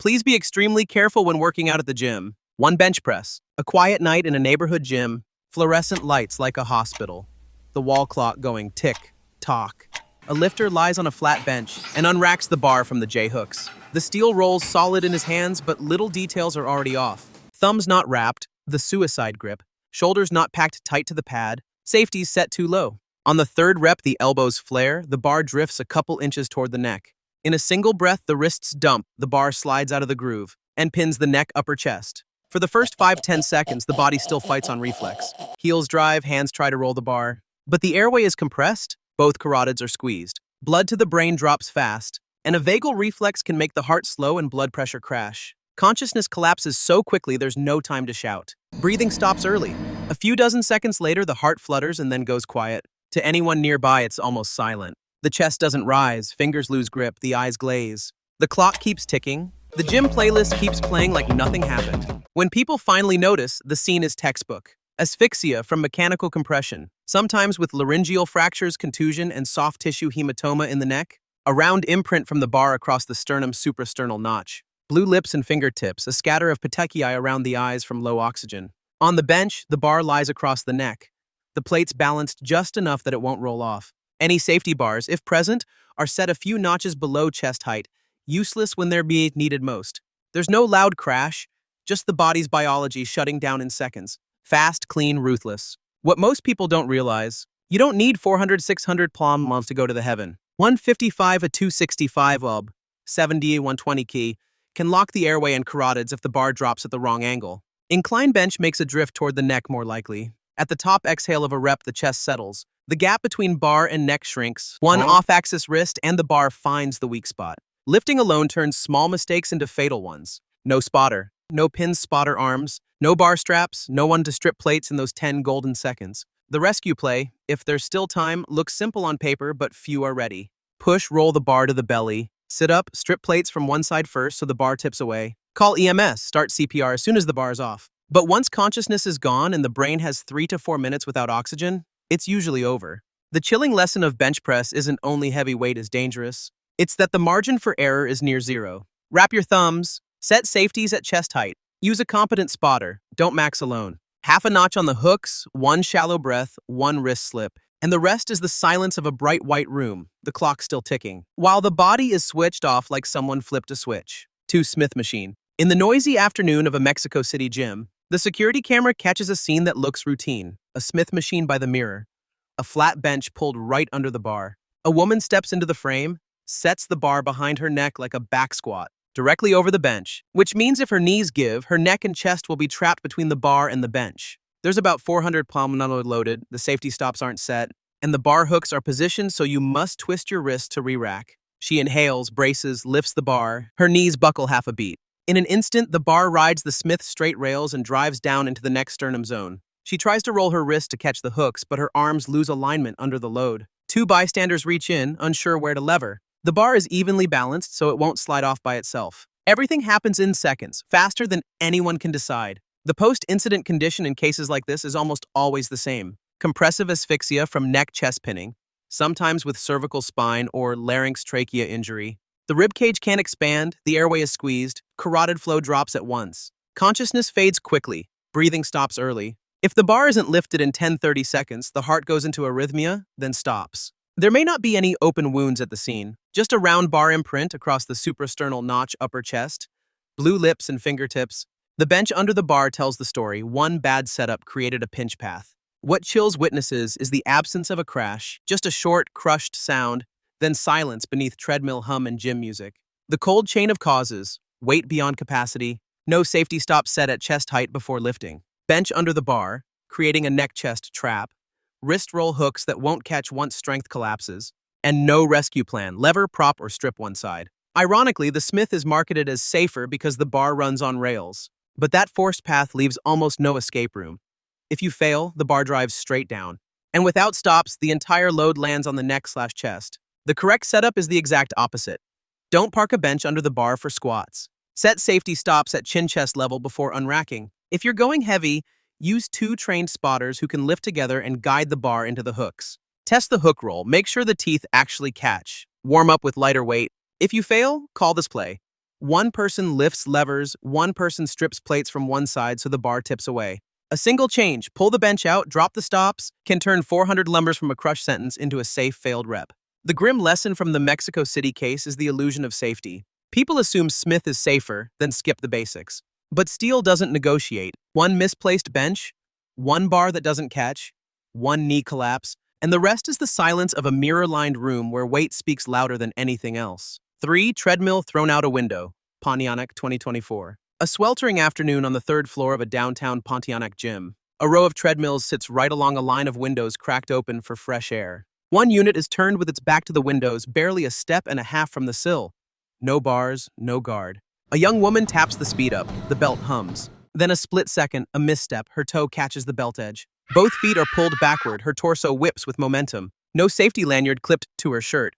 Please be extremely careful when working out at the gym. One bench press. A quiet night in a neighborhood gym. Fluorescent lights like a hospital. The wall clock going tick, tock. A lifter lies on a flat bench and unracks the bar from the J-hooks. The steel rolls solid in his hands, but little details are already off. Thumbs not wrapped, the suicide grip. Shoulders not packed tight to the pad. Safeties set too low. On the third rep, the elbows flare, the bar drifts a couple inches toward the neck. In a single breath, the wrists dump, the bar slides out of the groove, and pins the neck upper chest. For the first 5-10 seconds, the body still fights on reflex. Heels drive, hands try to roll the bar. But the airway is compressed, both carotids are squeezed. Blood to the brain drops fast, and a vagal reflex can make the heart slow and blood pressure crash. Consciousness collapses so quickly there's no time to shout. Breathing stops early. A few dozen seconds later, the heart flutters and then goes quiet. To anyone nearby, it's almost silent. The chest doesn't rise, fingers lose grip, the eyes glaze. The clock keeps ticking. The gym playlist keeps playing like nothing happened. When people finally notice, the scene is textbook. Asphyxia from mechanical compression, sometimes with laryngeal fractures, contusion, and soft tissue hematoma in the neck. A round imprint from the bar across the sternum suprasternal notch. Blue lips and fingertips, a scatter of petechiae around the eyes from low oxygen. On the bench, the bar lies across the neck. The plate's balanced just enough that it won't roll off. Any safety bars, if present, are set a few notches below chest height, useless when they're being needed most. There's no loud crash, just the body's biology shutting down in seconds. Fast, clean, ruthless. What most people don't realize, you don't need 400, 600 plum months to go to the heaven. 155 a 265 ob, 70 120 key, can lock the airway and carotids if the bar drops at the wrong angle. Incline bench makes a drift toward the neck more likely. At the top exhale of a rep, the chest settles. The gap between bar and neck shrinks. One off-axis wrist and the bar finds the weak spot. Lifting alone turns small mistakes into fatal ones. No spotter. No pin spotter arms. No bar straps. No one to strip plates in those 10 golden seconds. The rescue play, if there's still time, looks simple on paper, but few are ready. Push, roll the bar to the belly. Sit up, strip plates from one side first so the bar tips away. Call EMS, start CPR as soon as the bar is off. But once consciousness is gone and the brain has 3 to 4 minutes without oxygen, it's usually over. The chilling lesson of bench press isn't only heavy weight is dangerous, it's that the margin for error is near zero. Wrap your thumbs, set safeties at chest height, use a competent spotter, don't max alone. Half a notch on the hooks, one shallow breath, one wrist slip, and the rest is the silence of a bright white room, the clock still ticking, while the body is switched off like someone flipped a switch. To Smith machine. In the noisy afternoon of a Mexico City gym, the security camera catches a scene that looks routine. A Smith machine by the mirror. A flat bench pulled right under the bar. A woman steps into the frame, sets the bar behind her neck like a back squat, directly over the bench, which means if her knees give, her neck and chest will be trapped between the bar and the bench. There's about 400 palm loaded, the safety stops aren't set, and the bar hooks are positioned so you must twist your wrist to re-rack. She inhales, braces, lifts the bar, her knees buckle half a beat. In an instant, the bar rides the Smith straight rails and drives down into the neck sternum zone. She tries to roll her wrist to catch the hooks, but her arms lose alignment under the load. Two bystanders reach in, unsure where to lever. The bar is evenly balanced, so it won't slide off by itself. Everything happens in seconds, faster than anyone can decide. The post-incident condition in cases like this is almost always the same. Compressive asphyxia from neck-chest pinning, sometimes with cervical spine or larynx-trachea injury. The ribcage can't expand, the airway is squeezed, carotid flow drops at once. Consciousness fades quickly, breathing stops early. If the bar isn't lifted in 10-30 seconds, the heart goes into arrhythmia, then stops. There may not be any open wounds at the scene, just a round bar imprint across the suprasternal notch upper chest, blue lips and fingertips. The bench under the bar tells the story. One bad setup created a pinch path. What chills witnesses is the absence of a crash, just a short, crushed sound, then silence beneath treadmill hum and gym music. The cold chain of causes, weight beyond capacity, no safety stop set at chest height before lifting, bench under the bar, creating a neck-chest trap, wrist roll hooks that won't catch once strength collapses, and no rescue plan, lever, prop, or strip one side. Ironically, the Smith is marketed as safer because the bar runs on rails, but that forced path leaves almost no escape room. If you fail, the bar drives straight down, and without stops, the entire load lands on the neck/chest. The correct setup is the exact opposite. Don't park a bench under the bar for squats. Set safety stops at chin-chest level before unracking. If you're going heavy, use 2 trained spotters who can lift together and guide the bar into the hooks. Test the hook roll. Make sure the teeth actually catch. Warm up with lighter weight. If you fail, call this play. One person lifts levers, one person strips plates from one side so the bar tips away. A single change, pull the bench out, drop the stops, can turn 400 lumbers from a crush sentence into a safe failed rep. The grim lesson from the Mexico City case is the illusion of safety. People assume Smith is safer, then skip the basics. But steel doesn't negotiate. One misplaced bench, one bar that doesn't catch, one knee collapse, and the rest is the silence of a mirror-lined room where weight speaks louder than anything else. 3. Treadmill thrown out a window. Pontianak, 2024. A sweltering afternoon on the third floor of a downtown Pontianak gym. A row of treadmills sits right along a line of windows cracked open for fresh air. One unit is turned with its back to the windows, barely a step and a half from the sill. No bars, no guard. A young woman taps the speed up. The belt hums. Then a split second, a misstep, her toe catches the belt edge. Both feet are pulled backward, her torso whips with momentum. No safety lanyard clipped to her shirt.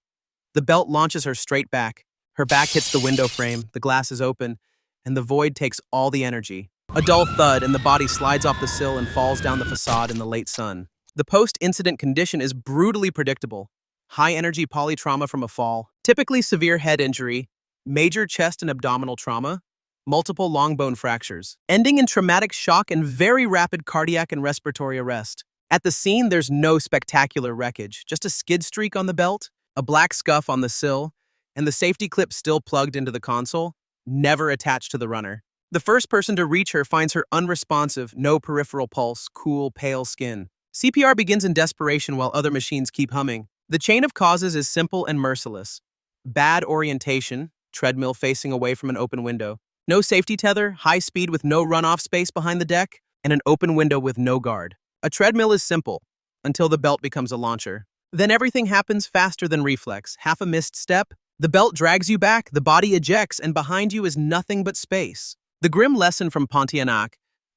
The belt launches her straight back. Her back hits the window frame, the glass is open, and the void takes all the energy. A dull thud, and the body slides off the sill and falls down the facade in the late sun. The post-incident condition is brutally predictable. High-energy polytrauma from a fall, typically severe head injury, major chest and abdominal trauma, multiple long bone fractures, ending in traumatic shock and very rapid cardiac and respiratory arrest. At the scene, there's no spectacular wreckage, just a skid streak on the belt, a black scuff on the sill, and the safety clip still plugged into the console, never attached to the runner. The first person to reach her finds her unresponsive, no peripheral pulse, cool, pale skin. CPR begins in desperation while other machines keep humming. The chain of causes is simple and merciless. Bad orientation, treadmill facing away from an open window. No safety tether, high speed with no runoff space behind the deck, and an open window with no guard. A treadmill is simple, until the belt becomes a launcher. Then everything happens faster than reflex. Half a missed step, the belt drags you back, the body ejects, and behind you is nothing but space. The grim lesson from Pontianak: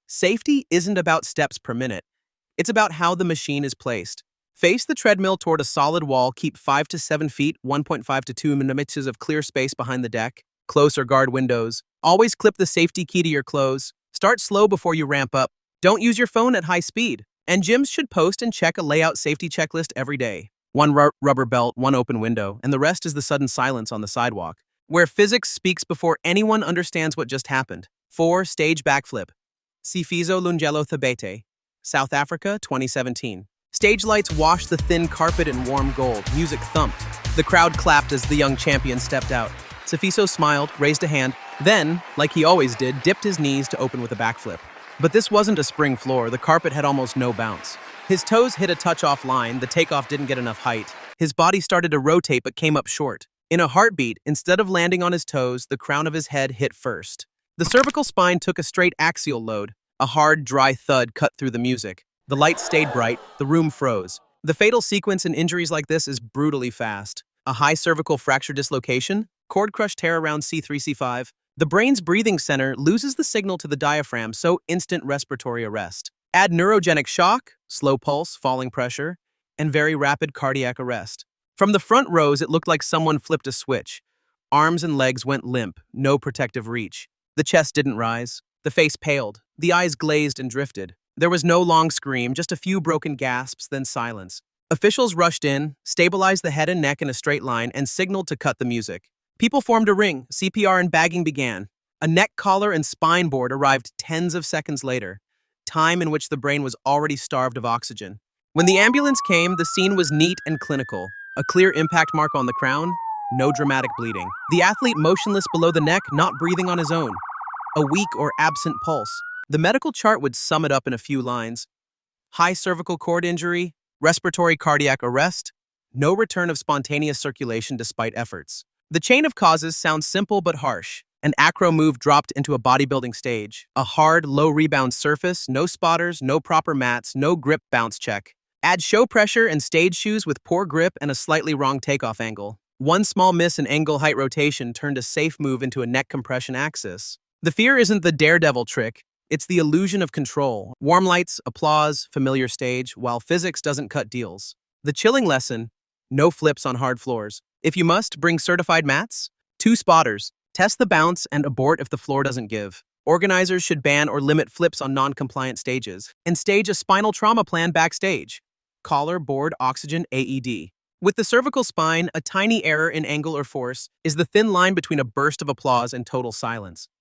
safety isn't about steps per minute. It's about how the machine is placed. Face the treadmill toward a solid wall, keep 5 to 7 feet, 1.5 to 2 millimeters of clear space behind the deck, close or guard windows. Always clip the safety key to your clothes. Start slow before you ramp up. Don't use your phone at high speed. And gyms should post and check a layout safety checklist every day. One rubber belt, one open window, and the rest is the sudden silence on the sidewalk, where physics speaks before anyone understands what just happened. 4. Stage backflip. Sifiso Lungelo Thabete, South Africa, 2017. Stage lights washed the thin carpet in warm gold. Music thumped. The crowd clapped as the young champion stepped out. Sifiso smiled, raised a hand, then, like he always did, dipped his knees to open with a backflip. But this wasn't a spring floor. The carpet had almost no bounce. His toes hit a touch offline. The takeoff didn't get enough height. His body started to rotate but came up short. In a heartbeat, instead of landing on his toes, the crown of his head hit first. The cervical spine took a straight axial load. A hard, dry thud cut through the music. The lights stayed bright. The room froze. The fatal sequence in injuries like this is brutally fast. A high cervical fracture dislocation, cord crush tear around C3, C5. The brain's breathing center loses the signal to the diaphragm, so instant respiratory arrest. Add neurogenic shock, slow pulse, falling pressure, and very rapid cardiac arrest. From the front rows, it looked like someone flipped a switch. Arms and legs went limp, no protective reach. The chest didn't rise. The face paled. The eyes glazed and drifted. There was no long scream, just a few broken gasps, then silence. Officials rushed in, stabilized the head and neck in a straight line, and signaled to cut the music. People formed a ring. CPR and bagging began. A neck collar and spine board arrived tens of seconds later, time in which the brain was already starved of oxygen. When the ambulance came, the scene was neat and clinical. A clear impact mark on the crown, no dramatic bleeding. The athlete motionless below the neck, not breathing on his own. A weak or absent pulse. The medical chart would sum it up in a few lines. High cervical cord injury, respiratory cardiac arrest, no return of spontaneous circulation despite efforts. The chain of causes sounds simple but harsh. An acro move dropped into a bodybuilding stage. A hard, low rebound surface, no spotters, no proper mats, no grip bounce check. Add show pressure and stage shoes with poor grip and a slightly wrong takeoff angle. One small miss in angle height rotation turned a safe move into a neck compression axis. The fear isn't the daredevil trick, it's the illusion of control. Warm lights, applause, familiar stage, while physics doesn't cut deals. The chilling lesson: no flips on hard floors. If you must, bring certified mats. 2 spotters. Test the bounce and abort if the floor doesn't give. Organizers should ban or limit flips on non-compliant stages and stage a spinal trauma plan backstage. Collar, board, oxygen, AED. With the cervical spine, a tiny error in angle or force is the thin line between a burst of applause and total silence.